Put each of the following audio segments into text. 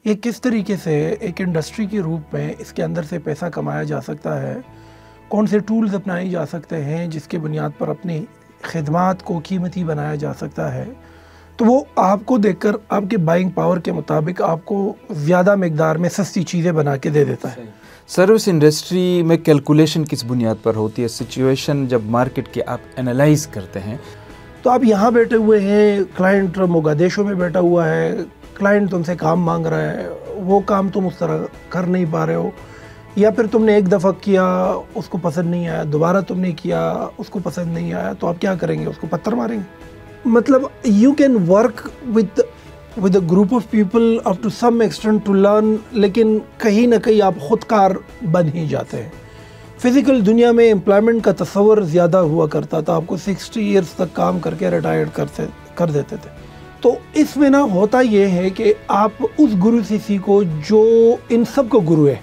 یہ کس طریقے سے ایک انڈسٹری کے روپ میں اس کے اندر سے پیسہ کمایا جا سکتا ہے، کون سے ٹولز اپنائے جا سکتے ہیں جس کے بنیاد پر اپنی خدمات کو قیمتی بنایا جا سکتا ہے، تو وہ آپ کو دیکھ کر آپ کے بائنگ پاور کے مطابق آپ کو زیادہ مقدار میں سستی چیزیں بنا کے دے دیتا ہے۔ سروس انڈسٹری میں کیلکولیشن کس بنیاد پر ہوتی ہے؟ سچویشن جب مارکیٹ کے آپ انالائز کرتے ہیں تو آپ یہاں بیٹھے ہوئے ہیں، کلائنٹ موگادیشو میں بیٹھا ہوا ہے، کلائنٹ تم سے کام مانگ رہا ہے، وہ کام تم اس طرح کر نہیں پا رہے ہو، یا پھر تم نے ایک دفعہ کیا اس کو پسند نہیں آیا، دوبارہ تم نے کیا اس کو پسند نہیں آیا، تو آپ کیا کریں گے؟ اس کو پتھر ماریں گے؟ مطلب you can work with a group of people up to some extent to learn، لیکن کہیں نہ کہیں آپ خود کار بن ہی جاتے ہیں۔ فزیکل دنیا میں امپلائمنٹ کا تصور زیادہ ہوا کرتا تھا، آپ کو 60 ایئرس تک کام کر کے ریٹائرڈ کر دیتے تھے۔ تو اس میں نا ہوتا یہ ہے کہ آپ اس گرو سے سیکھو جو ان سب کو گرو ہے۔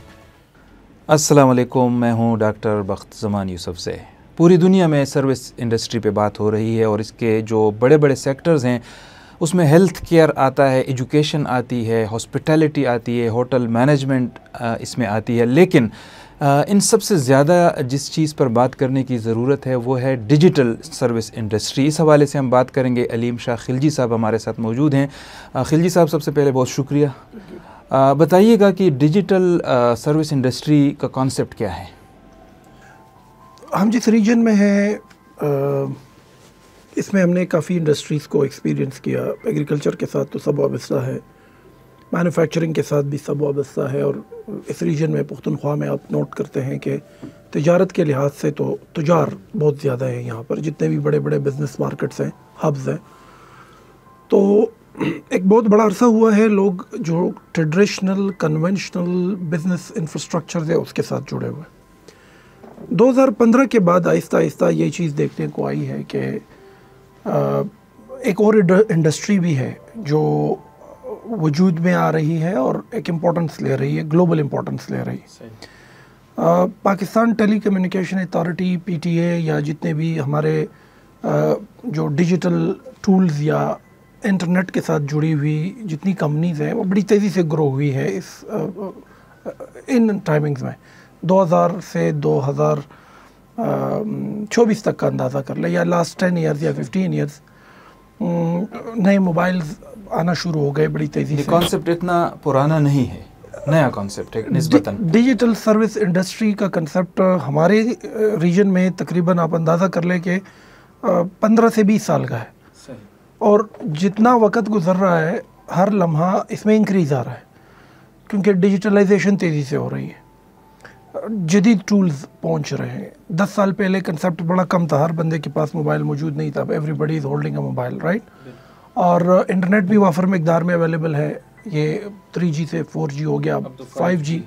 السلام علیکم، میں ہوں ڈاکٹر بخت زمان یوسف سے۔ پوری دنیا میں سروس انڈسٹری پہ بات ہو رہی ہے اور اس کے جو بڑے بڑے سیکٹرز ہیں اس میں ہیلتھ کیئر آتا ہے، ایجوکیشن آتی ہے، ہاسپٹیلٹی آتی ہے، ہوٹل مینجمنٹ اس میں آتی ہے، لیکن ان سب سے زیادہ جس چیز پر بات کرنے کی ضرورت ہے وہ ہے ڈیجیٹل سروس انڈسٹری۔ اس حوالے سے ہم بات کریں گے۔ علیم شاہ خلجی صاحب ہمارے ساتھ موجود ہیں۔ خلجی صاحب، سب سے پہلے بہت شکریہ۔ بتائیے گا کہ ڈیجیٹل سروس انڈسٹری کا کانسیپٹ کیا ہے؟ ہم جس ریجن میں ہیں اس میں ہم نے کافی انڈسٹریز کو ایکسپیرینس کیا۔ ایگریکلچر کے ساتھ تو سب وابستہ ہے، مینوفیکچرنگ کے ساتھ بھی سب وابستہ ہے، اور اس ریجن میں پختونخوا میں آپ نوٹ کرتے ہیں کہ تجارت کے لحاظ سے تو تجار بہت زیادہ ہیں یہاں پر، جتنے بھی بڑے بڑے بزنس مارکیٹس ہیں، ہبز ہیں۔ تو ایک بہت بڑا عرصہ ہوا ہے لوگ جو ٹریڈیشنل کنونشنل بزنس انفراسٹرکچر ہے اس کے ساتھ جڑے ہوئے۔ 2015 کے بعد آہستہ آہستہ یہ چیز دیکھنے کو آئی ہے کہ ایک اور انڈسٹری بھی ہے جو وجود میں آ رہی ہے اور ایک امپورٹنس لے رہی ہے، گلوبل امپورٹنس لے رہی ہے۔ پاکستان ٹیلی کمیونیکیشن اتھارٹی PTA یا جتنے بھی ہمارے جو ڈیجیٹل ٹولز یا انٹرنیٹ کے ساتھ جڑی ہوئی جتنی کمپنیز ہیں وہ بڑی تیزی سے گرو ہوئی ہے ان ٹائمنگز میں۔ 2000 سے 2024 تک کا اندازہ کر لیں، یا لاسٹ 10 ایئرز یا 15 ایئرز، نئے موبائلز آنا شروع ہو گئے بڑی تیزی سے۔ کانسیپٹ اتنا پرانا نہیں ہے، نیا کانسیپٹ ہے نسبتاً۔ ڈیجیٹل سروس انڈسٹری کا کنسیپٹ ہمارے ریجن میں تقریباً آپ اندازہ کر لیں کہ 15 سے 20 سال کا ہے، اور جتنا وقت گزر رہا ہے ہر لمحہ اس میں انکریز آ رہا ہے، کیونکہ ڈیجیٹلائزیشن تیزی سے ہو رہی ہے، جدید ٹولز پہنچ رہے ہیں۔ 10 سال پہلے کنسیپٹ بڑا کم تھا، ہر بندے کے پاس موبائل موجود نہیں تھا، everybody is holding a mobile, right? اور انٹرنیٹ بھی وافر مقدار میں اویلیبل ہے، یہ 3G سے 4G ہو گیا، 5G،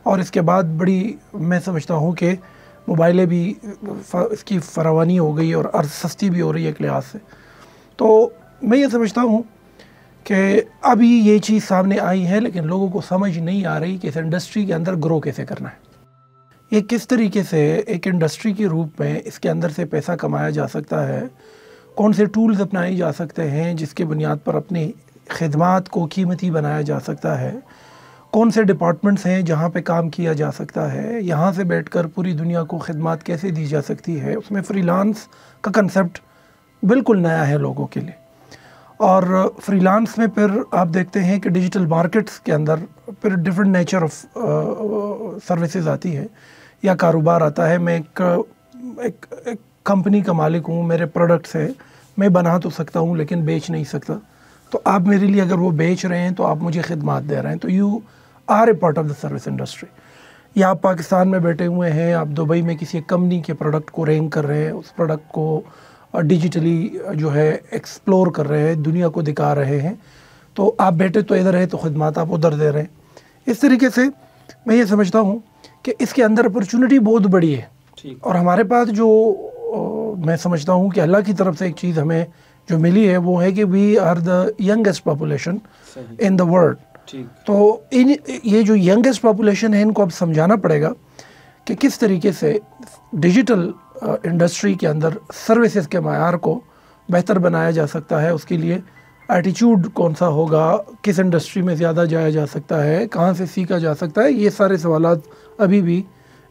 اور اس کے بعد بڑی میں سمجھتا ہوں کہ موبائلیں بھی اس کی فراوانی ہو گئی اور سستی بھی ہو رہی ہے ایک لحاظ سے۔ تو میں یہ سمجھتا ہوں کہ ابھی یہ چیز سامنے آئی ہے لیکن لوگوں کو سمجھ نہیں آ رہی کہ اس انڈسٹری کے اندر گرو کیسے کرنا ہے، یہ کس طریقے سے ایک انڈسٹری کے روپ میں اس کے اندر سے پیسہ کمایا جا سکتا ہے، کون سے ٹولز اپنائے جا سکتے ہیں جس کے بنیاد پر اپنی خدمات کو قیمتی بنایا جا سکتا ہے، کون سے ڈپارٹمنٹس ہیں جہاں پہ کام کیا جا سکتا ہے، یہاں سے بیٹھ کر پوری دنیا کو خدمات کیسے دی جا سکتی ہے۔ اس میں فری لانس کا کنسیپٹ بالکل نیا ہے لوگوں کے لیے، اور فری لانس میں پھر آپ دیکھتے ہیں کہ ڈیجیٹل مارکیٹس کے اندر پھر ڈفرینٹ نیچر آف سروسز آتی ہے یا کاروبار آتا ہے۔ میں ایک کمپنی کا مالک ہوں، میرے پروڈکٹس ہیں، میں بنا تو سکتا ہوں لیکن بیچ نہیں سکتا، تو آپ میرے لیے اگر وہ بیچ رہے ہیں تو آپ مجھے خدمات دے رہے ہیں، تو you are a part of the service industry. یا آپ پاکستان میں بیٹھے ہوئے ہیں، آپ دبئی میں کسی ایک کمپنی کے پروڈکٹ کو رینک کر رہے ہیں، اس پروڈکٹ کو ڈیجیٹلی جو ہے ایکسپلور کر رہے ہیں، دنیا کو دکھا رہے ہیں، تو آپ بیٹھے تو ادھر ہے تو خدمات آپ ادھر دے رہے ہیں۔ اس طریقے سے میں یہ سمجھتا ہوں کہ اس کے اندر اپرچونٹی بہت بڑی ہے، اور ہمارے پاس جو میں سمجھتا ہوں کہ اللہ کی طرف سے ایک چیز ہمیں جو ملی ہے وہ ہے کہ we are the youngest population in the world. تو یہ جو ینگیسٹ پاپولیشن ہے ان کو اب سمجھانا پڑے گا کہ کس طریقے سے ڈیجیٹل انڈسٹری کے اندر سروسز کے معیار کو بہتر بنایا جا سکتا ہے۔ اس کے لیے ایٹیچیوڈ کون سا ہوگا، کس انڈسٹری میں زیادہ جایا جا سکتا ہے، کہاں سے سیکھا جا سکتا ہے، یہ سارے سوالات ابھی بھی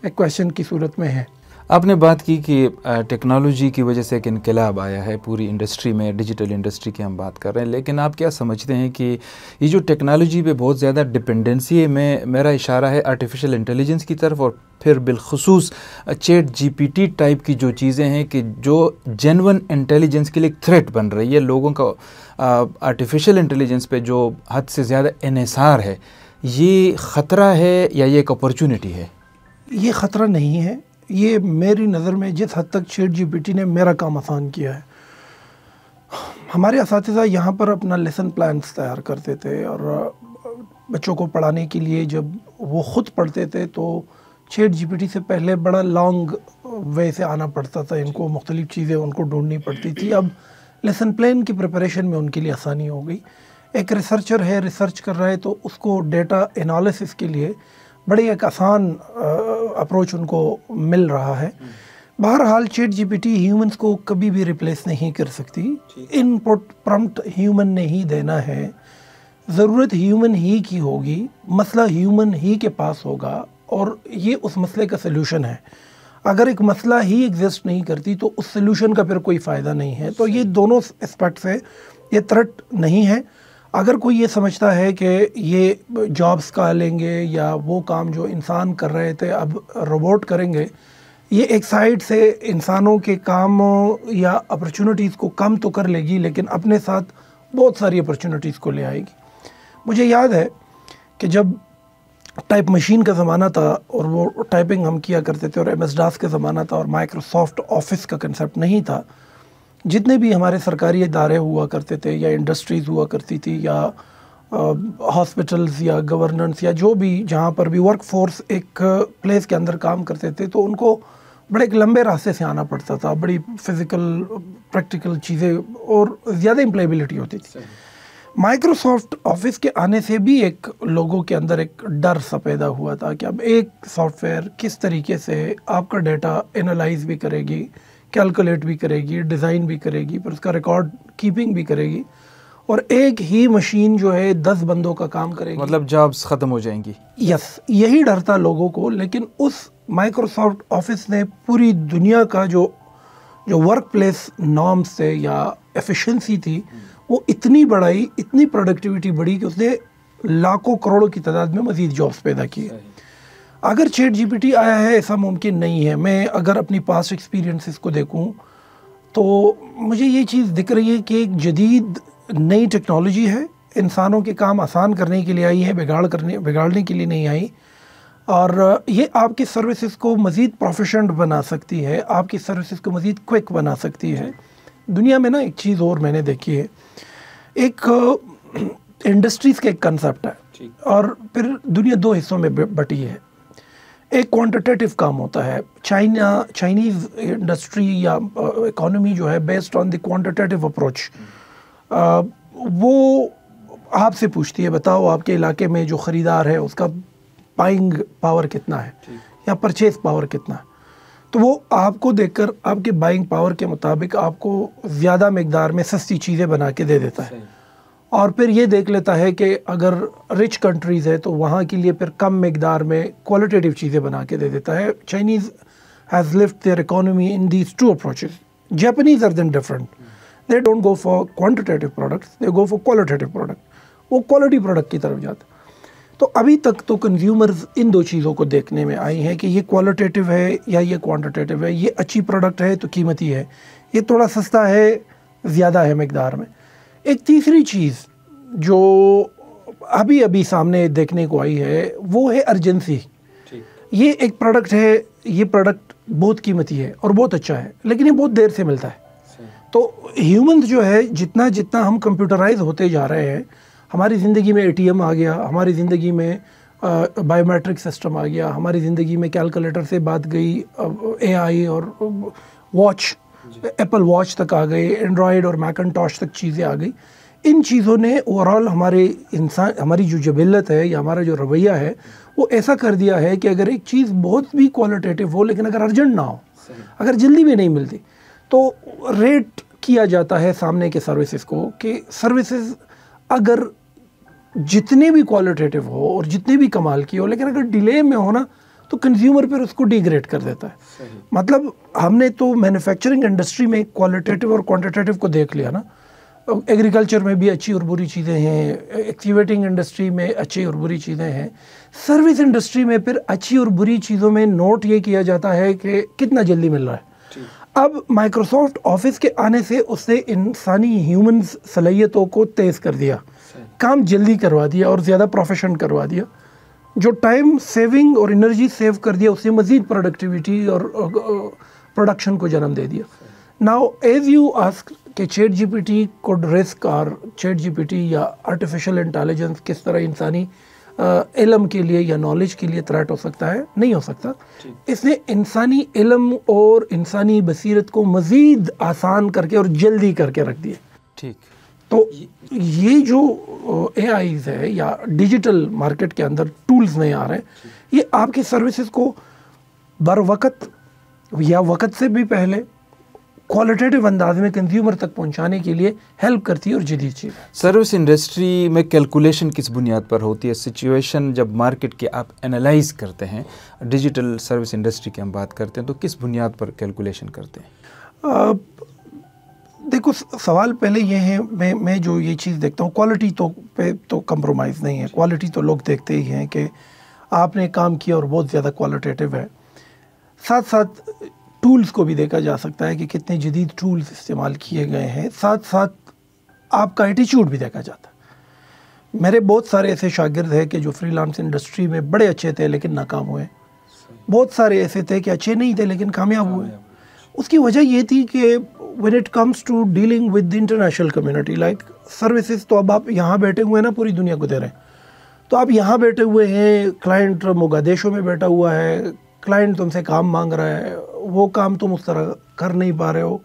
ایک کویشچن کی صورت میں ہیں۔ آپ نے بات کی کہ ٹیکنالوجی کی وجہ سے ایک انقلاب آیا ہے پوری انڈسٹری میں، ڈیجیٹل انڈسٹری کی ہم بات کر رہے ہیں، لیکن آپ کیا سمجھتے ہیں کہ یہ جو ٹیکنالوجی پہ بہت زیادہ ڈپینڈنسی ہے، میرا اشارہ ہے آرٹیفیشل انٹیلیجنس کی طرف، اور پھر بالخصوص chat G P T type کی جو چیزیں ہیں کہ جو جینون انٹیلیجنس کے لیے ایک تھریٹ بن رہی ہے، لوگوں کا آرٹیفیشل انٹیلیجنس پہ جو حد سے زیادہ انحصار ہے، یہ خطرہ ہے یا یہ ایک اپرچونٹی ہے؟ یہ خطرہ نہیں ہے، یہ میری نظر میں جس حد تک چیٹ جی پی ٹی نے میرا کام آسان کیا ہے۔ ہمارے اساتذہ یہاں پر اپنا لیسن پلانس تیار کرتے تھے، اور بچوں کو پڑھانے کے لیے جب وہ خود پڑھتے تھے تو چیٹ جی پی ٹی سے پہلے بڑا لانگ وے سے آنا پڑتا تھا، ان کو مختلف چیزیں ان کو ڈھونڈنی پڑتی تھی۔ اب لیسن پلان کی پریپریشن میں ان کے لیے آسانی ہو گئی۔ ایک ریسرچر ہے، ریسرچ کر رہا ہے تو اس کو ڈیٹا انالیسس کے لیے بڑی ایک آسان اپروچ ان کو مل رہا ہے۔ بہرحال chat G P T humans کو کبھی بھی ریپلیس نہیں کر سکتی، ان پٹ پرمپٹ ہیومن نے ہی دینا ہے، ضرورت ہیومن ہی کی ہوگی، مسئلہ ہیومن ہی کے پاس ہوگا، اور یہ اس مسئلے کا سلوشن ہے۔ اگر ایک مسئلہ ہی ایگزسٹ نہیں کرتی تو اس سلوشن کا پھر کوئی فائدہ نہیں ہے۔ تو یہ دونوں اسپیکٹ سے یہ تھریٹ نہیں ہے۔ اگر کوئی یہ سمجھتا ہے کہ یہ جابس کا لیں گے یا وہ کام جو انسان کر رہے تھے اب روبوٹ کریں گے، یہ ایک سائڈ سے انسانوں کے کام یا اپرچونٹیز کو کم تو کر لے گی، لیکن اپنے ساتھ بہت ساری اپرچونٹیز کو لے آئے گی۔ مجھے یاد ہے کہ جب ٹائپ مشین کا زمانہ تھا اور وہ ٹائپنگ ہم کیا کرتے تھے، اور ایم ایس ڈاس کا زمانہ تھا، اور مائکروسافٹ آفس کا کنسیپٹ نہیں تھا، جتنے بھی ہمارے سرکاری ادارے ہوا کرتے تھے یا انڈسٹریز ہوا کرتی تھی یا ہاسپٹلز یا گورننس یا جو بھی جہاں پر بھی ورک فورس ایک پلیس کے اندر کام کرتے تھے، تو ان کو بڑے ایک لمبے راستے سے آنا پڑتا تھا، بڑی فزیکل پریکٹیکل چیزیں اور زیادہ امپلائبلٹی ہوتی تھی۔ مائکروسافٹ آفس کے آنے سے بھی ایک لوگوں کے اندر ایک ڈر سا پیدا ہوا تھا کہ اب ایک سافٹ ویئر کس طریقے سے آپ کا ڈیٹا انالائز بھی کرے گی، کیلکولیٹ بھی کرے گی، ڈیزائن بھی کرے گی، پھر اس کا ریکارڈ کیپنگ بھی کرے گی، اور ایک ہی مشین جو ہے 10 بندوں کا کام کرے گی، مطلب جابس ختم ہو جائیں گی۔ یس، یہی ڈر تھا لوگوں کو۔ لیکن اس مائکروسافٹ آفس نے پوری دنیا کا جو ورک پلیس نارمز تھے یا ایفیشنسی تھی وہ اتنی بڑھائی، اتنی پروڈکٹیوٹی بڑھی کہ اس نے لاکھوں کروڑوں کی تعداد میں مزید جابس پیدا کیے۔ اگر چیٹ جی پی ٹی آیا ہے ایسا ممکن نہیں ہے۔ میں اگر اپنی پاسٹ ایکسپیرینسز کو دیکھوں تو مجھے یہ چیز دکھ رہی ہے کہ ایک جدید نئی ٹیکنالوجی ہے، انسانوں کے کام آسان کرنے کے لیے آئی ہے، بگاڑنے کے لیے نہیں آئی، اور یہ آپ کی سروسز کو مزید پروفیشنٹ بنا سکتی ہے، آپ کی سروسز کو مزید کوئک بنا سکتی ہے۔ دنیا میں نا ایک چیز اور میں نے دیکھی ہے، ایک انڈسٹریز کا ایک کنسیپٹ ہے، اور پھر دنیا 2 حصوں میں بٹی ہے۔ ایک کوانٹیٹیو کام ہوتا ہے، چائنیز انڈسٹری یا اکانومی جو ہے based on the quantitative approach, وہ آپ سے پوچھتی ہے بتاؤ آپ کے علاقے میں جو خریدار ہے اس کا بائنگ پاور کتنا ہے یا پرچیز پاور کتنا ہے، تو وہ آپ کو دیکھ کر آپ کے بائنگ پاور کے مطابق آپ کو زیادہ مقدار میں سستی چیزیں بنا کے دے دیتا ہے، اور پھر یہ دیکھ لیتا ہے کہ اگر رچ کنٹریز ہے تو وہاں کے لیے پھر کم مقدار میں کوالٹیٹیو چیزیں بنا کے دے دیتا ہے۔ Chinese has left their economy in these 2 approaches. Japanese are then different, they don't go for quantitative products, they go for qualitative product, وہ کوالٹی پروڈکٹ کی طرف جاتا ہے۔ تو ابھی تک تو کنزیومرز ان 2 چیزوں کو دیکھنے میں آئی ہیں کہ یہ کوالٹیٹیو ہے یا یہ کوانٹیٹیو ہے، یہ اچھی پروڈکٹ ہے تو قیمتی ہے، یہ تھوڑا سستا ہے، زیادہ ہے مقدار میں۔ ایک تیسری چیز جو ابھی سامنے دیکھنے کو آئی ہے وہ ہے ارجنسی۔ یہ ایک پروڈکٹ ہے، یہ پروڈکٹ بہت قیمتی ہے اور بہت اچھا ہے، لیکن یہ بہت دیر سے ملتا ہے۔ تو ہیومنز جو ہے جتنا ہم کمپیوٹرائز ہوتے جا رہے ہیں، ہماری زندگی میں ATM آ گیا، ہماری زندگی میں بائیو میٹرک سسٹم آ گیا، ہماری زندگی میں کیلکولیٹر سے بات گئی، AI اور واچ، ایپل واچ تک آ گئے، اینڈرائڈ اور میکنٹاش تک چیزیں آ گئی۔ ان چیزوں نے اوورآل ہماری جو جبلت ہے یا ہمارا جو رویہ ہے وہ ایسا کر دیا ہے کہ اگر ایک چیز بہت بھی کوالٹیٹیو ہو لیکن اگر ارجنٹ نہ ہو، اگر جلدی میں نہیں ملتی، تو ریٹ کیا جاتا ہے سامنے کے سروسز کو کہ سروسز اگر جتنے بھی کوالٹیٹیو ہو اور جتنے بھی کمال کی ہو، لیکن اگر ڈیلے میں ہو نا تو کنزیومر پھر اس کو ڈیگریڈ کر دیتا ہے. مطلب ہم نے تو مینوفیکچرنگ انڈسٹری میں کوالٹیٹیو اور کوانٹیٹیو کو دیکھ لیا نا. ایگریکلچر میں بھی اچھی اور بری چیزیں ہیں، ایکسکیویٹنگ انڈسٹری میں اچھی اور بری چیزیں ہیں، سروس انڈسٹری میں پھر اچھی اور بری چیزوں میں نوٹ یہ کیا جاتا ہے کہ کتنا جلدی مل رہا ہے. اب مائکروسافٹ آفس کے آنے سے اس نے انسانی ہیومنز صلاحیتوں کو تیز کر دیا، کام جلدی کروا دیا اور زیادہ پروفیشن کروا دیا. جو ٹائم سیونگ اور انرجی سیو کر دیا اس نے مزید پروڈکٹیویٹی اور پروڈکشن کو جنم دے دیا. ناؤ ایز یو آسک کہ chat G P T code risk, اور چیٹ جی پی ٹی یا آرٹیفیشل انٹیلیجنس کس طرح انسانی علم کے لیے یا نالج کے لیے تھریٹ ہو سکتا ہے؟ نہیں ہو سکتا. اس نے انسانی علم اور انسانی بصیرت کو مزید آسان کر کے اور جلدی کر کے رکھ دیا. ٹھیک. تو یہ جو اے آئیز ہے یا ڈیجیٹل مارکیٹ کے اندر ٹولز نئے آ رہے ہیں، یہ آپ کی سروسز کو بر وقت یا وقت سے بھی پہلے کوالٹیٹیو انداز میں کنزیومر تک پہنچانے کے لیے ہیلپ کرتی ہے اور جدید چیز ہے. سروس انڈسٹری میں کیلکولیشن کس بنیاد پر ہوتی ہے؟ سچویشن جب مارکیٹ کے آپ انالائز کرتے ہیں، ڈیجیٹل سروس انڈسٹری کی ہم بات کرتے ہیں، تو کس بنیاد پر کیلکولیشن کرتے ہیں؟ دیکھو سوال پہلے یہ ہے، میں جو یہ چیز دیکھتا ہوں، کوالٹی تو پہ تو کمپرومائز نہیں ہے. کوالٹی تو لوگ دیکھتے ہی ہیں کہ آپ نے کام کیا اور بہت زیادہ کوالٹیٹیو ہے. ساتھ ساتھ ٹولز کو بھی دیکھا جا سکتا ہے کہ کتنے جدید ٹولز استعمال کیے گئے ہیں. ساتھ ساتھ آپ کا ایٹیچیوڈ بھی دیکھا جاتا ہے. میرے بہت سارے ایسے شاگرد ہیں کہ جو فری لانس انڈسٹری میں بڑے اچھے تھے لیکن ناکام ہوئے. بہت سارے ایسے تھے کہ اچھے نہیں تھے لیکن کامیاب ہوئے. اس کی وجہ یہ تھی کہ when it comes to dealing with the international community like services، تو اب آپ یہاں بیٹھے ہوئے ہیں نا، پوری دنیا کو دے رہے ہیں. تو آپ یہاں بیٹھے ہوئے ہیں، کلائنٹ موگادیشو میں بیٹھا ہوا ہے، کلائنٹ تم سے کام مانگ رہا ہے، وہ کام تم اس طرح کر نہیں پا رہے ہو،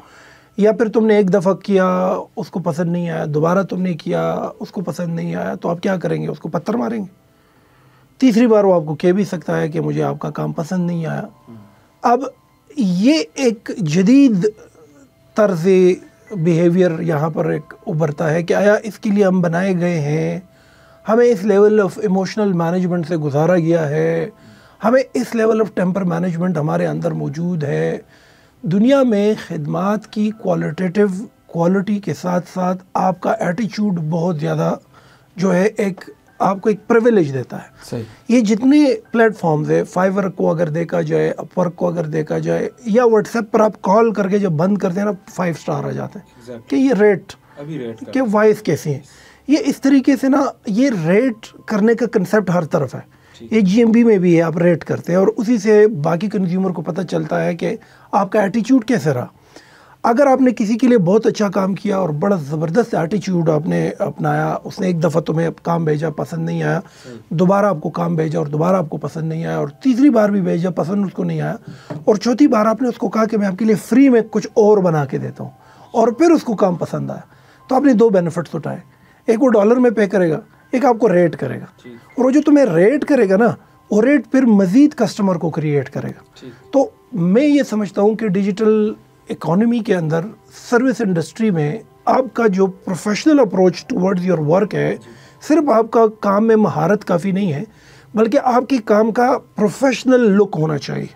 یا پھر تم نے ایک دفعہ کیا اس کو پسند نہیں آیا، دوبارہ تم نے کیا اس کو پسند نہیں آیا، تو آپ کیا کریں گے؟ اس کو پتھر ماریں گے. تیسری بار وہ آپ کو کہہ بھی سکتا ہے کہ مجھے آپ کا کام پسند نہیں آیا. اب یہ ایک جدید طرز بیہیویئر یہاں پر ایک ابھرتا ہے کہ آیا اس کے لیے ہم بنائے گئے ہیں، ہمیں اس لیول آف ایموشنل مینجمنٹ سے گزارا گیا ہے، ہمیں اس لیول آف ٹیمپر مینجمنٹ ہمارے اندر موجود ہے. دنیا میں خدمات کی کوالٹی کے ساتھ ساتھ آپ کا ایٹیچیوڈ بہت زیادہ جو ہے ایک آپ کو ایک پریویلیج دیتا ہے. صحیح. یہ جتنے پلیٹ فارمز ہیں، فائیور کو اگر دیکھا جائے، اپ ورک کو اگر دیکھا جائے، یا واٹس ایپ پر آپ کال کر کے جب بند کرتے ہیں نا 5 اسٹار آ جاتے ہیں کہ یہ ریٹ کہ وائس کیسی ہیں. یہ اس طریقے سے نا، یہ ریٹ کرنے کا کنسیپٹ ہر طرف ہے. یہ جی ایم بی میں بھی ہے، آپ ریٹ کرتے ہیں اور اسی سے باقی کنزیومر کو پتہ چلتا ہے کہ آپ کا ایٹیچیوڈ کیسے رہا. اگر آپ نے کسی کے لیے بہت اچھا کام کیا اور بڑا زبردست ایٹیچیوڈ آپ نے اپنایا، اس نے ایک دفعہ تمہیں کام بھیجا، پسند نہیں آیا، دوبارہ آپ کو کام بھیجا اور دوبارہ آپ کو پسند نہیں آیا، اور تیسری بار بھی بھیجا، پسند اس کو نہیں آیا، اور چوتھی بار آپ نے اس کو کہا کہ میں آپ کے لیے فری میں کچھ اور بنا کے دیتا ہوں، اور پھر اس کو کام پسند آیا، تو آپ نے 2 بینیفٹس اٹھائے. ایک وہ ڈالر میں پے کرے گا، ایک آپ کو ریٹ کرے گا. اور وہ جو تمہیں ریٹ کرے گا نا، وہ ریٹ پھر مزید کسٹمر کو کریٹ کرے گا. تو میں یہ سمجھتا ہوں کہ ڈیجیٹل اکانومی کے اندر سروس انڈسٹری میں آپ کا جو professional approach towards your work ہے، صرف آپ کا کام میں مہارت کافی نہیں ہے، بلکہ آپ کی کام کا پروفیشنل لک ہونا چاہیے.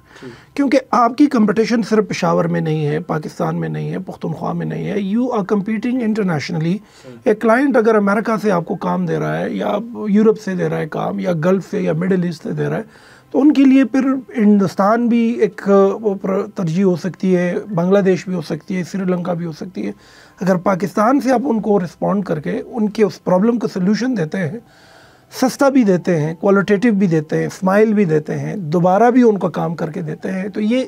کیونکہ آپ کی کمپٹیشن صرف پشاور میں نہیں ہے، پاکستان میں نہیں ہے، پختونخوا میں نہیں ہے. You are competing internationally. ایک کلائنٹ اگر امریکہ سے آپ کو کام دے رہا ہے، یا یورپ سے دے رہا ہے کام، یا گلف سے یا مڈل ایسٹ سے دے رہا ہے، تو ان کے لیے پھر ہندوستان بھی ایک ترجیح ہو سکتی ہے، بنگلہ دیش بھی ہو سکتی ہے، سری لنکا بھی ہو سکتی ہے. اگر پاکستان سے آپ ان کو رسپونڈ کر کے ان کے اس پرابلم کو سلوشن دیتے ہیں، سستا بھی دیتے ہیں، کوالٹیٹیو بھی دیتے ہیں، اسمائل بھی دیتے ہیں، دوبارہ بھی ان کو کام کر کے دیتے ہیں، تو یہ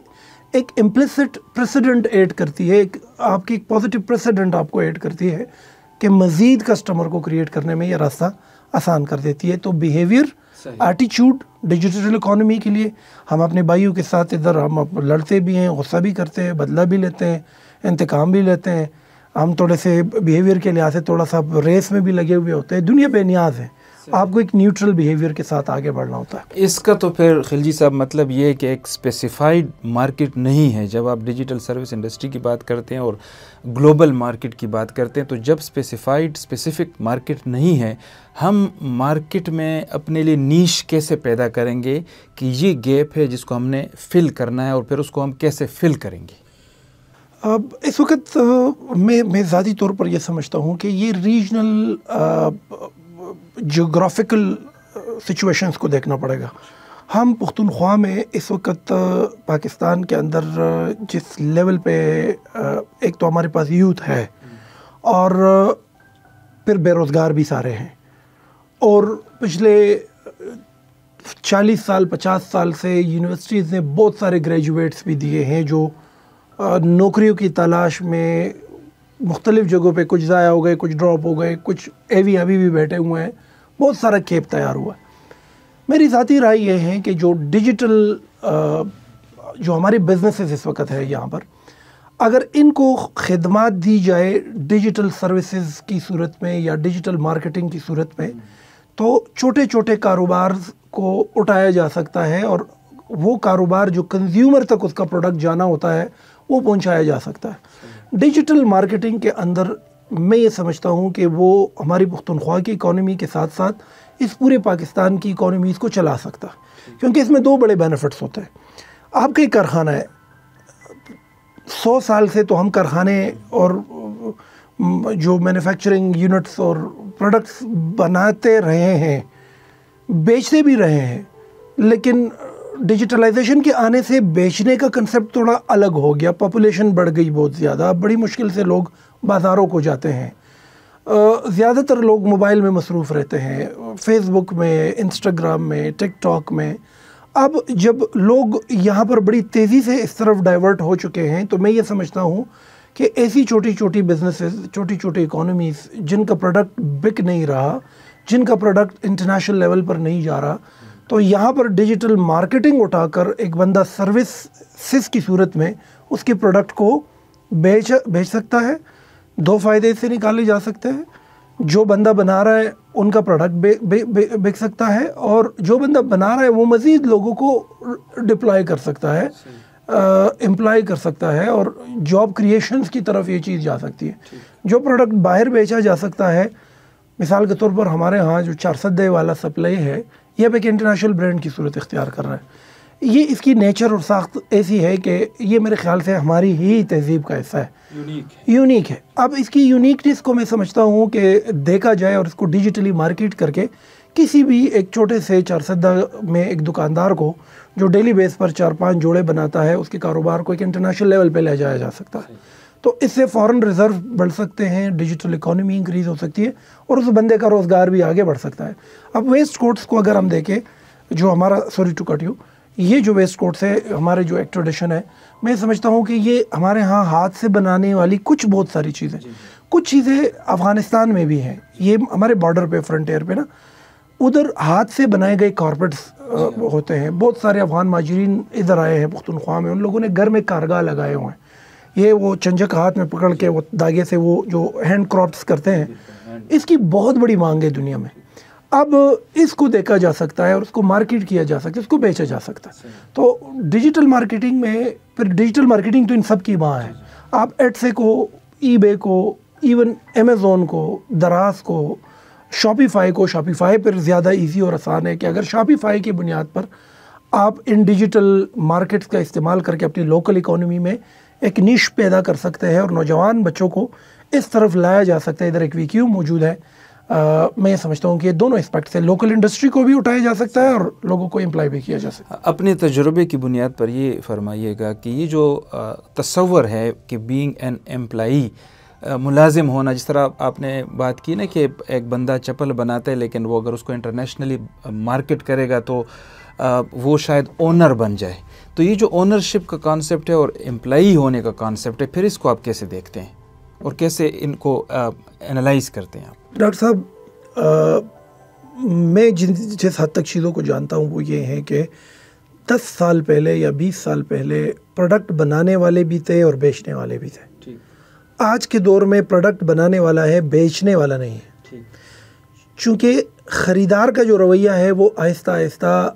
ایک امپلیسٹ پریسیڈنٹ ایڈ کرتی ہے، آپ کی ایک پازیٹیو پریسیڈنٹ آپ کو ایڈ کرتی ہے کہ مزید کسٹمر کو کریٹ کرنے میں یہ راستہ آسان کر دیتی ہے. تو بیہیویئر، ایٹیچیوڈ ڈیجیٹل اکانومی کے لیے، ہم اپنے بھائیوں کے ساتھ ادھر ہم لڑتے بھی ہیں، غصہ بھی کرتے ہیں، بدلہ بھی لیتے ہیں، انتقام بھی لیتے ہیں، ہم تھوڑے سے بیہیویئر کے لحاظ سے تھوڑا سا ریس میں بھی لگے ہوئے ہوتے ہیں. دنیا بے نیاز ہے، آپ کو ایک نیوٹرل بیہیویئر کے ساتھ آگے بڑھنا ہوتا ہے. اس کا تو پھر خلجی صاحب مطلب یہ ہے کہ ایک اسپیسیفائڈ مارکیٹ نہیں ہے. جب آپ ڈیجیٹل سروس انڈسٹری کی بات کرتے ہیں اور گلوبل مارکیٹ کی بات کرتے ہیں، تو جب اسپیسیفک مارکیٹ نہیں ہے، ہم مارکیٹ میں اپنے لیے نیش کیسے پیدا کریں گے کہ یہ گیپ ہے جس کو ہم نے فل کرنا ہے، اور پھر اس کو ہم کیسے فل کریں گے؟ اب اس وقت میں ذاتی طور پر یہ سمجھتا ہوں کہ یہ ریجنل جغرافیکل سچویشنز کو دیکھنا پڑے گا. ہم پختونخوا میں اس وقت پاکستان کے اندر جس لیول پہ ایک تو ہمارے پاس یوتھ ہے اور پھر بے روزگار بھی سارے ہیں، اور پچھلے 40 سال 50 سال سے یونیورسٹیز نے بہت سارے گریجویٹس بھی دیے ہیں جو نوکریوں کی تلاش میں مختلف جگہوں پہ کچھ ضائع ہو گئے، کچھ ڈراپ ہو گئے، کچھ ابھی بھی بیٹھے ہوئے ہیں. بہت سارا کھیپ تیار ہوا ہے. میری ذاتی رائے یہ ہے کہ جو ڈیجیٹل جو ہماری بزنسز اس وقت ہے یہاں پر، اگر ان کو خدمات دی جائے ڈیجیٹل سروسز کی صورت میں یا ڈیجیٹل مارکیٹنگ کی صورت میں، تو چھوٹے چھوٹے کاروبار کو اٹھایا جا سکتا ہے، اور وہ کاروبار جو کنزیومر تک اس کا پروڈکٹ جانا ہوتا ہے وہ پہنچایا جا سکتا ہے. ڈیجیٹل مارکیٹنگ کے اندر میں یہ سمجھتا ہوں کہ وہ ہماری پختونخوا کی اکانومی کے ساتھ ساتھ اس پورے پاکستان کی اکانومیز کو چلا سکتا ہے، کیونکہ اس میں 2 بڑے بینیفٹس ہوتے ہیں. آپ کا ایک کارخانہ ہے، 100 سال سے تو ہم کارخانے اور جو مینوفیکچرنگ یونٹس اور پروڈکٹس بناتے رہے ہیں، بیچتے بھی رہے ہیں، لیکن ڈیجیٹلائزیشن کے آنے سے بیچنے کا کنسیپٹ تھوڑا الگ ہو گیا. پاپولیشن بڑھ گئی بہت زیادہ، بڑی مشکل سے لوگ بازاروں کو جاتے ہیں. زیادہ تر لوگ موبائل میں مصروف رہتے ہیں، فیس بک میں، انسٹاگرام میں، ٹک ٹاک میں. اب جب لوگ یہاں پر بڑی تیزی سے اس طرف ڈائیورٹ ہو چکے ہیں، تو میں یہ سمجھتا ہوں کہ ایسی چھوٹی چھوٹی بزنسز، چھوٹی چھوٹی اکانومیز جن کا پروڈکٹ بک نہیں رہا، جن کا پروڈکٹ انٹرنیشنل لیول پر نہیں جا رہا، تو یہاں پر ڈیجیٹل مارکیٹنگ اٹھا کر ایک بندہ سروسز کی صورت میں اس کے پروڈکٹ کو بیچ سکتا ہے. 2 فائدے اس سے نکالے جا سکتے ہیں. جو بندہ بنا رہا ہے ان کا پروڈکٹ بک سکتا ہے، اور جو بندہ بنا رہا ہے وہ مزید لوگوں کو ڈپلائی کر سکتا ہے، امپلائی کر سکتا ہے، اور جاب کریشنز کی طرف یہ چیز جا سکتی ہے. جو پروڈکٹ باہر بیچا جا سکتا ہے، مثال کے طور پر ہمارے ہاں جو 400 والا سپلائی ہے، یہ اب ایک انٹرنیشنل برانڈ کی صورت اختیار کر رہا ہے. یہ اس کی نیچر اور ساخت ایسی ہے کہ یہ میرے خیال سے ہماری ہی تہذیب کا حصہ ہے، یونیک ہے. اب اس کی یونیکنیس کو میں سمجھتا ہوں کہ دیکھا جائے اور اس کو ڈیجیٹلی مارکیٹ کر کے کسی بھی ایک چھوٹے سے 400 میں ایک دکاندار کو جو ڈیلی بیس پر 4-5 جوڑے بناتا ہے، اس کے کاروبار کو ایک انٹرنیشنل لیول پہ لے جایا جا سکتا ہے. تو اس سے فورن ریزرو بڑھ سکتے ہیں، ڈیجیٹل اکانومی انکریز ہو سکتی ہے، اور اس بندے کا روزگار بھی آگے بڑھ سکتا ہے. اب ویسٹ کوٹس کو اگر ہم دیکھیں، جو ہمارا یہ جو ویسٹ کوٹس ہے، ہمارے جو ایک ٹریڈیشن ہے، میں سمجھتا ہوں کہ یہ ہمارے ہاں ہاتھ سے بنانے والی بہت ساری چیزیں، کچھ چیزیں افغانستان میں بھی ہیں. یہ ہمارے بارڈر پہ، فرنٹیئر پہ نا، ادھر ہاتھ سے بنائے گئے کارپیٹس ہوتے ہیں. بہت سارے افغان مہاجرین ادھر آئے ہیں پختونخوا میں، ان لوگوں نے گھر میں کارگاہ لگائے ہوئے ہیں. یہ وہ چنجک ہاتھ میں پکڑ کے وہ داغے سے وہ جو ہینڈ کرافٹس کرتے ہیں، اس کی بہت بڑی مانگ ہے دنیا میں. اب اس کو دیکھا جا سکتا ہے اور اس کو مارکیٹ کیا جا سکتا ہے، اس کو بیچا جا سکتا ہے. تو ڈیجیٹل مارکیٹنگ میں، پھر ڈیجیٹل مارکیٹنگ تو ان سب کی ماں ہے. آپ ایڈسے کو، ای بے کو، ایون امیزون کو، دراز کو، شاپیفائی پر زیادہ ایزی اور آسان ہے کہ اگر شاپیفائی کی بنیاد پر آپ ان ڈیجیٹل مارکیٹس کا استعمال کر کے اپنی لوکل اکانومی میں ایک نیش پیدا کر سکتے ہیں اور نوجوان بچوں کو اس طرف لایا جا سکتا ہے. ادھر ایک ویکیو موجود ہے. میں یہ سمجھتا ہوں کہ یہ دونوں اسپیکٹ سے لوکل انڈسٹری کو بھی اٹھایا جا سکتا ہے اور لوگوں کو امپلائی بھی کیا جا سکتا ہے. اپنے تجربے کی بنیاد پر یہ فرمائیے گا کہ یہ جو تصور ہے کہ بینگ این امپلائی، ملازم ہونا، جس طرح آپ نے بات کی نا کہ ایک بندہ چپل بناتا ہے لیکن وہ اگر اس کو انٹرنیشنلی مارکیٹ کرے گا تو وہ شاید اونر بن جائے. تو یہ جو اونرشپ کا کانسیپٹ ہے اور امپلائی ہونے کا کانسیپٹ ہے، پھر اس کو آپ کیسے دیکھتے ہیں اور کیسے ان کو انالائز کرتے ہیں آپ؟ ڈاکٹر صاحب، میں جس حد تک چیزوں کو جانتا ہوں وہ یہ ہے کہ 10 سال پہلے یا 20 سال پہلے پروڈکٹ بنانے والے بھی تھے اور بیچنے والے بھی تھے. آج کے دور میں پروڈکٹ بنانے والا ہے، بیچنے والا نہیں ہے. چونکہ خریدار کا جو رویہ ہے وہ آہستہ آہستہ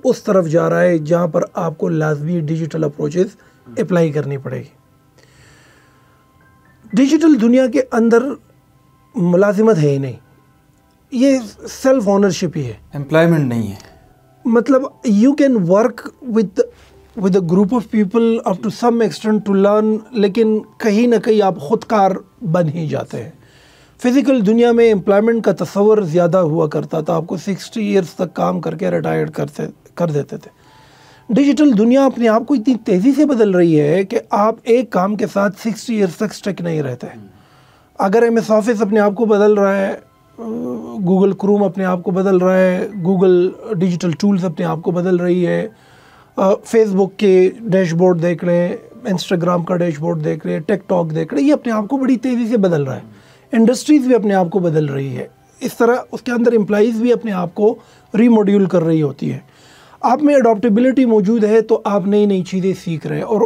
اس طرف جا رہا ہے جہاں پر آپ کو لازمی ڈیجیٹل اپروچز اپلائی کرنی پڑے گی. ڈیجیٹل دنیا کے اندر ملازمت ہے ہی نہیں, یہ سیلف اونرشپ ہی ہے, امپلائمنٹ نہیں ہے. مطلب you can work with a group of people up to some extent to learn, لیکن کہیں نہ کہیں آپ خود کار بن ہی جاتے ہیں. فزیکل دنیا میں امپلائمنٹ کا تصور زیادہ ہوا کرتا تھا, آپ کو 60 ایئرس تک کام کر کے ریٹائرڈ کر دیتے تھے. ڈیجیٹل دنیا اپنے آپ کو اتنی تیزی سے بدل رہی ہے کہ آپ ایک کام کے ساتھ 60 ایئرس تک سٹک نہیں رہتے. اگر ایم ایس آفس اپنے آپ کو بدل رہا ہے, گوگل کروم اپنے آپ کو بدل رہا ہے, گوگل ڈیجیٹل ٹولز اپنے آپ کو بدل رہی ہے, فیس بک کے ڈیش بورڈ دیکھ رہے ہیں, انسٹاگرام کا ڈیش بورڈ دیکھ رہے ہیں, ٹک ٹاک دیکھ رہے ہیں, یہ اپنے آپ کو بڑی تیزی سے بدل رہا ہے. انڈسٹریز بھی اپنے آپ کو بدل رہی ہے. اس طرح اس کے اندر امپلائیز بھی اپنے آپ کو ری موڈیول کر رہی ہوتی ہے. آپ میں اڈاپٹیبلٹی موجود ہے تو آپ نئی نئی چیزیں سیکھ رہے ہیں, اور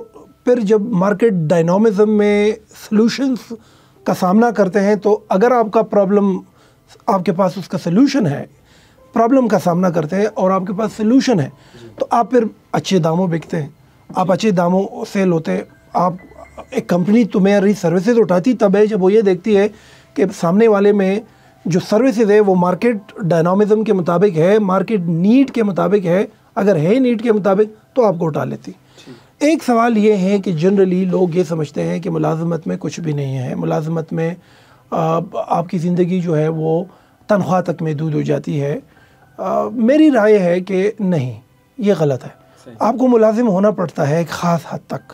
پھر جب مارکیٹ ڈائنامزم میں سلوشنز کا سامنا کرتے ہیں تو اگر آپ کا پرابلم, آپ کے پاس اس کا سلوشن ہے, پرابلم کا سامنا کرتے ہیں اور آپ کے پاس سلوشن ہے, تو آپ پھر اچھے داموں بکتے ہیں, آپ اچھے داموں سیل ہوتے ہیں. آپ ایک کمپنی تمہاری سروسز اٹھاتی تب ہے جب وہ یہ دیکھتی ہے کہ سامنے والے میں جو سروسز ہے وہ مارکیٹ ڈائنامزم کے مطابق ہے, مارکیٹ نیڈ کے مطابق ہے. اگر ہے نیڈ کے مطابق تو آپ کو اٹھا لیتی. ایک سوال یہ ہے کہ جنرلی لوگ یہ سمجھتے ہیں کہ ملازمت میں کچھ بھی نہیں ہے, ملازمت میں آپ کی زندگی جو ہے وہ تنخواہ تک محدود ہو جاتی ہے. میری رائے ہے کہ نہیں, یہ غلط ہے. آپ کو ملازم ہونا پڑتا ہے ایک خاص حد تک,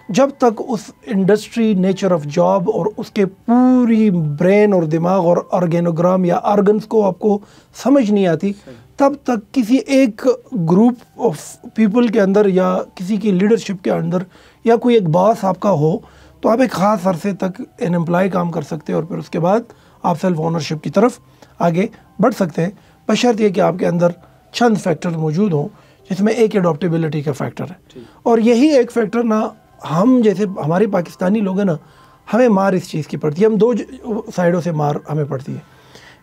جب تک اس انڈسٹری, نیچر آف جاب اور اس کے پوری برین اور دماغ اور آرگینوگرام یا آرگنز کو آپ کو سمجھ نہیں آتی, تب تک کسی ایک گروپ آف پیپل کے اندر یا کسی کی لیڈرشپ کے اندر یا کوئی ایک باس آپ کا ہو تو آپ ایک خاص عرصے تک ان امپلائی کام کر سکتے ہیں, اور پھر اس کے بعد آپ سیلف اونرشپ کی طرف آگے بڑھ سکتے ہیں, بشرط یہ کہ آپ کے اندر چند فیکٹر موجود ہوں, جس میں ایک اڈاپٹیبلٹی کا فیکٹر ہے. اور یہی ایک فیکٹر نا ہم جیسے ہمارے پاکستانی لوگ ہیں نا, ہمیں مار اس چیز کی پڑتی ہے. ہم دو سائڈوں سے مار ہمیں پڑتی ہے.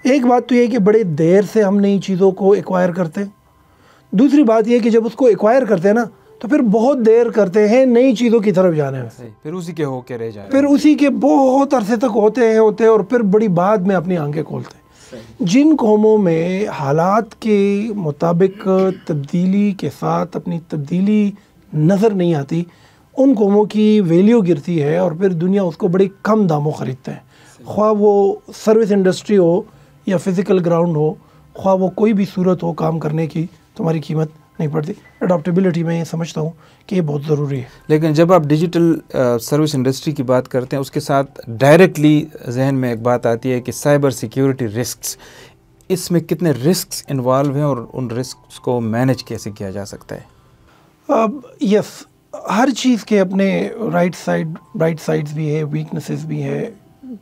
ایک بات تو یہ کہ بڑے دیر سے ہم نئی چیزوں کو ایکوائر کرتے ہیں. دوسری بات یہ کہ جب اس کو ایکوائر کرتے ہیں نا تو پھر بہت دیر کرتے ہیں نئی چیزوں کی طرف جانے میں, پھر اسی کے ہو کے رہ جائے, پھر اسی کے بہت عرصے تک ہوتے ہیں اور پھر بڑی بعد میں اپنی آنکھیں کھولتے ہیں. جن قوموں میں حالات کے مطابق تبدیلی کے ساتھ اپنی تبدیلی نظر نہیں آتی, ان قوموں کی ویلیو گرتی ہے اور پھر دنیا اس کو بڑے کم داموں خریدتے ہیں. خواہ وہ سروس انڈسٹری ہو یا فزیکل گراؤنڈ ہو, خواہ وہ کوئی بھی صورت ہو کام کرنے کی, تمہاری قیمت نہیں پڑتی. اڈاپٹیبلٹی میں یہ سمجھتا ہوں کہ یہ بہت ضروری ہے. لیکن جب آپ ڈیجیٹل سروس انڈسٹری کی بات کرتے ہیں, اس کے ساتھ ڈائریکٹلی ذہن میں ایک بات آتی ہے کہ سائبر سیکیورٹی رسکس, اس میں کتنے رسکس انوالو ہیں اور ان رسکس کو مینیج کیسے کیا جا سکتا ہے؟ یس, ہر چیز کے اپنے رائٹ سائڈز بھی ہے, ویکنسز بھی ہے.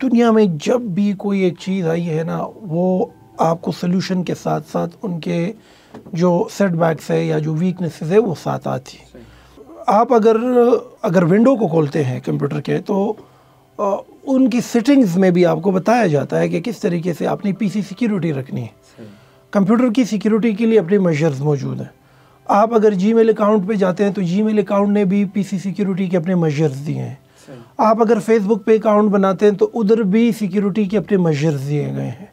دنیا میں جب بھی کوئی ایک چیز آئی ہے نا, وہ آپ کو سلوشن کے ساتھ ساتھ ان کے جو سیٹ بیکس ہے یا جو ویکنسز ہے وہ ساتھ آتی ہے. آپ اگر ونڈو کو کھولتے ہیں کمپیوٹر کے تو ان کی سیٹنگز میں بھی آپ کو بتایا جاتا ہے کہ کس طریقے سے اپنی پی سی سیکیورٹی رکھنی ہے. کمپیوٹر کی سیکیورٹی کے لیے اپنے میجرز موجود ہیں. آپ اگر جی میل اکاؤنٹ پہ جاتے ہیں تو جی میل اکاؤنٹ نے بھی پی سی سیکیورٹی کے اپنے میجرز دیے ہیں. آپ اگر فیس بک پہ اکاؤنٹ بناتے ہیں تو ادھر بھی سیکیورٹی کے اپنے میجرز دیے گئے ہیں.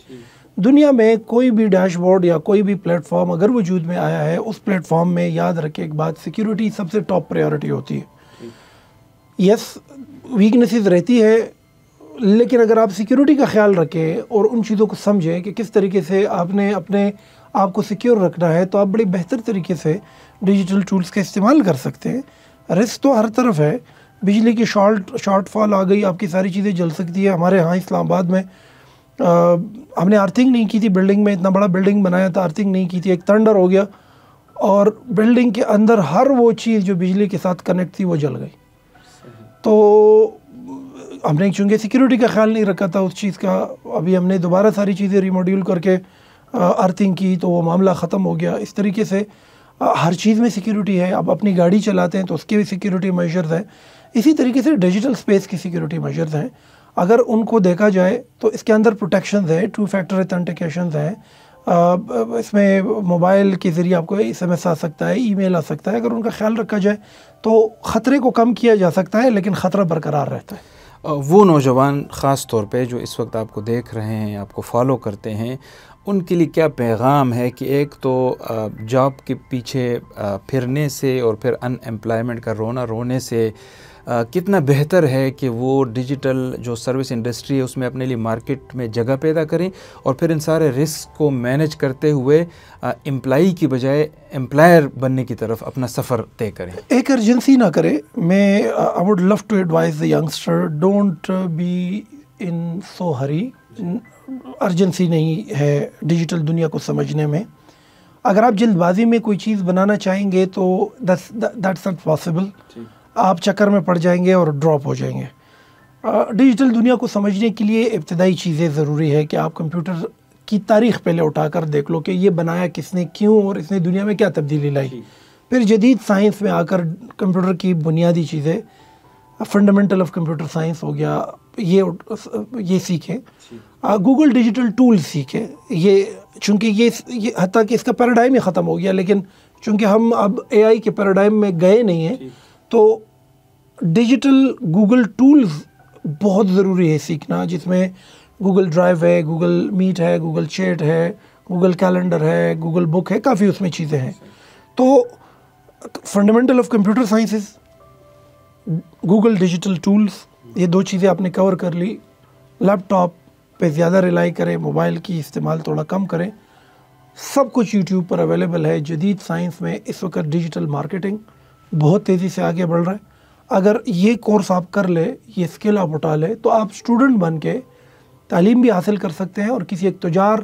دنیا میں کوئی بھی ڈیش بورڈ یا کوئی بھی پلیٹ فارم اگر وجود میں آیا ہے, اس پلیٹ فارم میں یاد رکھے ایک بات, سیکیورٹی سب سے ٹاپ پریورٹی ہوتی ہے. یس, ویکنسز رہتی ہے, لیکن اگر آپ سیکیورٹی کا خیال رکھیں اور ان چیزوں کو سمجھیں کہ کس طریقے سے آپ نے اپنے آپ کو سیکیور رکھنا ہے, تو آپ بڑی بہتر طریقے سے ڈیجیٹل ٹولز کا استعمال کر سکتے ہیں. رسک تو ہر طرف ہے, بجلی کی شارٹ فال آ گئی, آپ کی ساری چیزیں جل سکتی ہے. ہمارے ہاں اسلام آباد میں ہم نے ارتھنگ نہیں کی تھی بلڈنگ میں, اتنا بڑا بلڈنگ بنایا تھا, ارتھنگ نہیں کی تھی, ایک تھنڈر ہو گیا اور بلڈنگ کے اندر ہر وہ چیز جو بجلی کے ساتھ کنیکٹ تھی وہ جل گئی. تو ہم نے چونکہ سیکیورٹی کا خیال نہیں رکھا تھا اس چیز کا, ابھی ہم نے دوبارہ ساری چیزیں ریموڈیول کر کے ارتھنگ کی تو وہ معاملہ ختم ہو گیا. اس طریقے سے ہر چیز میں سیکیورٹی ہے. آپ اپنی گاڑی چلاتے ہیں تو اس کے بھی سیکیورٹی میجرز ہیں. اسی طریقے سے ڈیجیٹل سپیس کی سیکیورٹی میجرز ہیں. اگر ان کو دیکھا جائے تو اس کے اندر پروٹیکشنز ہیں, 2 فیکٹر اتھینٹیکیشنز ہیں, اس میں موبائل کے ذریعے آپ کو SMS آ سکتا ہے، ای میل آ سکتا ہے. اگر ان کا خیال رکھا جائے تو خطرے کو کم کیا جا سکتا ہے، لیکن خطرہ برقرار رہتا ہے. وہ نوجوان خاص طور پہ جو اس وقت آپ کو دیکھ رہے ہیں، آپ کو فالو کرتے ہیں، ان کے لیے کیا پیغام ہے کہ ایک تو جاب کے پیچھے پھرنے سے اور پھر ان ایمپلائمنٹ کا رونے سے کتنا بہتر ہے کہ وہ ڈیجیٹل جو سروس انڈسٹری ہے اس میں اپنے لیے مارکیٹ میں جگہ پیدا کریں اور پھر ان سارے رسک کو مینیج کرتے ہوئے امپلائی کی بجائے امپلائر بننے کی طرف اپنا سفر طے کریں. ایک ارجنسی نہ کرے. میں I would love to advise the youngster don't be in so hurry. Urgency نہیں ہے ڈیجیٹل دنیا کو سمجھنے میں. اگر آپ جلد بازی میں کوئی چیز بنانا چاہیں گے تو دیٹس ناٹ پاسبل. آپ چکر میں پڑ جائیں گے اور ڈراپ ہو جائیں گے. ڈیجیٹل دنیا کو سمجھنے کے لیے ابتدائی چیزیں ضروری ہے کہ آپ کمپیوٹر کی تاریخ پہلے اٹھا کر دیکھ لو کہ یہ بنایا کس نے، کیوں، اور اس نے دنیا میں کیا تبدیلی لائی. پھر جدید سائنس میں آ کر کمپیوٹر کی بنیادی چیزیں، فنڈامنٹل آف کمپیوٹر سائنس ہو گیا، یہ سیکھیں. گوگل ڈیجیٹل ٹول سیکھیں. یہ چونکہ یہ حتیٰ کہ اس کا پیراڈائم ہی ختم ہو گیا، لیکن چونکہ ہم اب AI کے پیراڈائم میں گئے نہیں ہیں تو ڈیجیٹل گوگل ٹولز بہت ضروری ہے سیکھنا، جس میں گوگل ڈرائیو ہے، گوگل میٹ ہے، گوگل چیٹ ہے، گوگل کیلنڈر ہے، گوگل بک ہے، کافی اس میں چیزیں ہیں. تو fundamental of computer sciences, Google digital tools, یہ دو چیزیں آپ نے کور کر لی. لیپ ٹاپ پہ زیادہ ریلائی کریں، موبائل کی استعمال تھوڑا کم کریں. سب کچھ یوٹیوب پر اویلیبل ہے. جدید سائنس میں اس وقت ڈیجیٹل مارکیٹنگ بہت تیزی سے آگے بڑھ رہا ہے. اگر یہ کورس آپ کر لے، یہ اسکل آپ اٹھا لے، تو آپ اسٹوڈنٹ بن کے تعلیم بھی حاصل کر سکتے ہیں اور کسی ایک تجار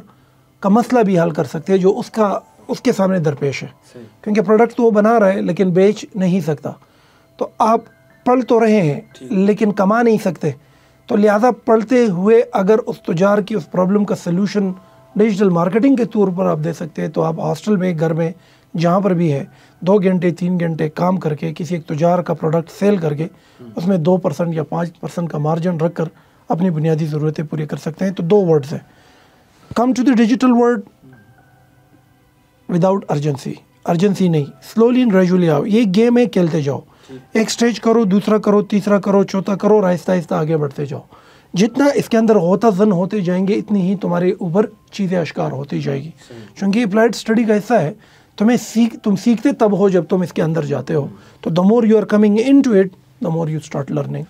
کا مسئلہ بھی حل کر سکتے ہیں جو اس کے سامنے درپیش ہے. کیونکہ پروڈکٹ تو وہ بنا رہا ہے لیکن بیچ نہیں سکتا. تو آپ پڑھ تو رہے ہیں لیکن کما نہیں سکتے. تو لہٰذا پڑھتے ہوئے اگر اس تجار کی اس پرابلم کا سلوشن ڈیجیٹل مارکیٹنگ کے طور پر آپ دے سکتے ہیں، تو آپ ہاسٹل میں، گھر میں، جہاں پر بھی ہے، 2 گھنٹے 3 گھنٹے کام کر کے کسی ایک تجار کا پروڈکٹ سیل کر کے اس میں 2% یا 5% کا مارجن رکھ کر اپنی بنیادی ضرورتیں پوری کر سکتے ہیں. تو 2 ورڈز ہیں: come to the digital world without urgency. Urgency نہیں، سلولی اینڈ گریجولی آؤ. یہ گیم ہے، کھیلتے جاؤ. ایک سٹیج کرو، دوسرا کرو، تیسرا کرو، چوتھا کرو، اور آہستہ آہستہ آگے بڑھتے جاؤ. جتنا اس کے اندر غوطہ زن ہوتے جائیں گے اتنی ہی تمہارے اوپر چیزیں اشکار ہوتی جائے گی. چونکہ یہ اپلائڈ اسٹڈی کا حصہ ہے. تم سیکھتے تب ہو جب تم اس کے اندر جاتے ہو. تو the more you are coming into it, the more you start learning.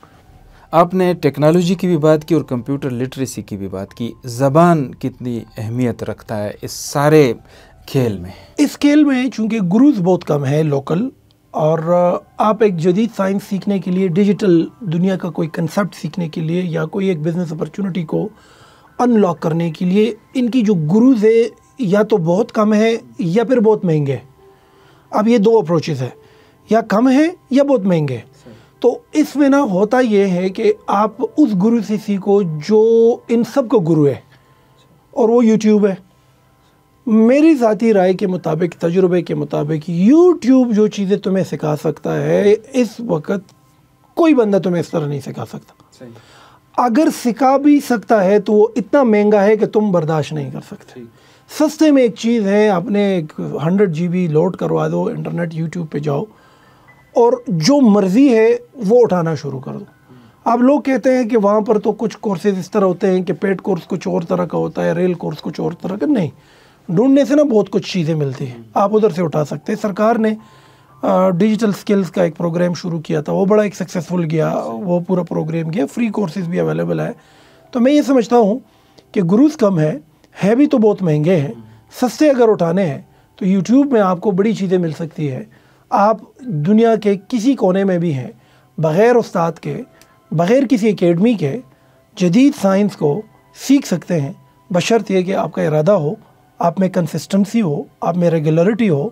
آپ نے ٹیکنالوجی کی بھی بات کی اور کمپیوٹر لٹریسی کی بھی بات کی. زبان کتنی اہمیت رکھتا ہے اس سارے کھیل میں؟ اس کھیل میں چونکہ گروز بہت کم ہے لوکل، اور آپ ایک جدید سائنس سیکھنے کے لیے، ڈیجیٹل دنیا کا کوئی کنسیپٹ سیکھنے کے لیے، یا کوئی ایک بزنس اپرچونٹی کو ان لاک کرنے کے لیے، ان کی جو گروز ہے یا تو بہت کم ہے یا پھر بہت مہنگے. اب یہ 2 اپروچز ہے، یا کم ہے یا بہت مہنگے. تو اس میں نا ہوتا یہ ہے کہ آپ اس گرو سے سیکھو جو ان سب کو گرو ہے، اور وہ یوٹیوب ہے. میری ذاتی رائے کے مطابق، تجربے کے مطابق، یوٹیوب جو چیزیں تمہیں سکھا سکتا ہے اس وقت کوئی بندہ تمہیں اس طرح نہیں سکھا سکتا. اگر سکھا بھی سکتا ہے تو وہ اتنا مہنگا ہے کہ تم برداشت نہیں کر سکتے. سستے میں ایک چیز ہے، آپ نے 100 GB لوڈ کروا دو انٹرنیٹ، یوٹیوب پہ جاؤ اور جو مرضی ہے وہ اٹھانا شروع کر دو. اب لوگ کہتے ہیں کہ وہاں پر تو کچھ کورسز اس طرح ہوتے ہیں کہ پیڈ کورس کچھ اور طرح کا ہوتا ہے، ریل کورس کچھ اور طرح کا. نہیں، ڈھونڈنے سے نا بہت کچھ چیزیں ملتی ہیں، آپ ادھر سے اٹھا سکتے ہیں. سرکار نے ڈیجیٹل سکلز کا ایک پروگرام شروع کیا تھا، وہ بڑا ایک سکسیسفل گیا. وہ پورا پروگرام گیا، فری کورسز بھی اویلیبل ہے. تو میں یہ سمجھتا ہوں کہ گروز کم ہے بھی تو بہت مہنگے ہیں. سستے اگر اٹھانے ہیں تو یوٹیوب میں آپ کو بڑی چیزیں مل سکتی ہے. آپ دنیا کے کسی کونے میں بھی ہیں، بغیر استاد کے، بغیر کسی اکیڈمی کے، جدید سائنس کو سیکھ سکتے ہیں، بشرط یہ کہ آپ کا ارادہ ہو، آپ میں کنسسٹنسی ہو، آپ میں ریگولرٹی ہو،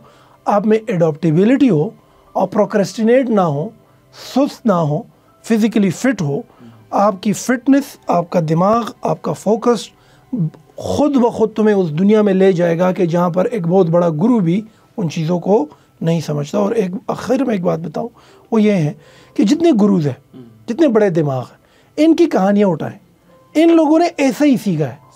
آپ میں ایڈاپٹیبلٹی ہو، اور پروکریسٹینیٹ نہ ہو، سست نہ ہو، فزیکلی فٹ ہو. آپ کی فٹنس، آپ کا دماغ، آپ کا فوکس خود بخود تمہیں اس دنیا میں لے جائے گا کہ جہاں پر ایک بہت بڑا گرو بھی ان چیزوں کو نہیں سمجھتا. اور ایک آخر میں ایک بات بتاؤں، وہ یہ ہے کہ جتنے گروز ہیں، جتنے بڑے دماغ ہیں، ان کی کہانیاں اٹھائیں. ان لوگوں نے ایسا ہی سیکھا ہے.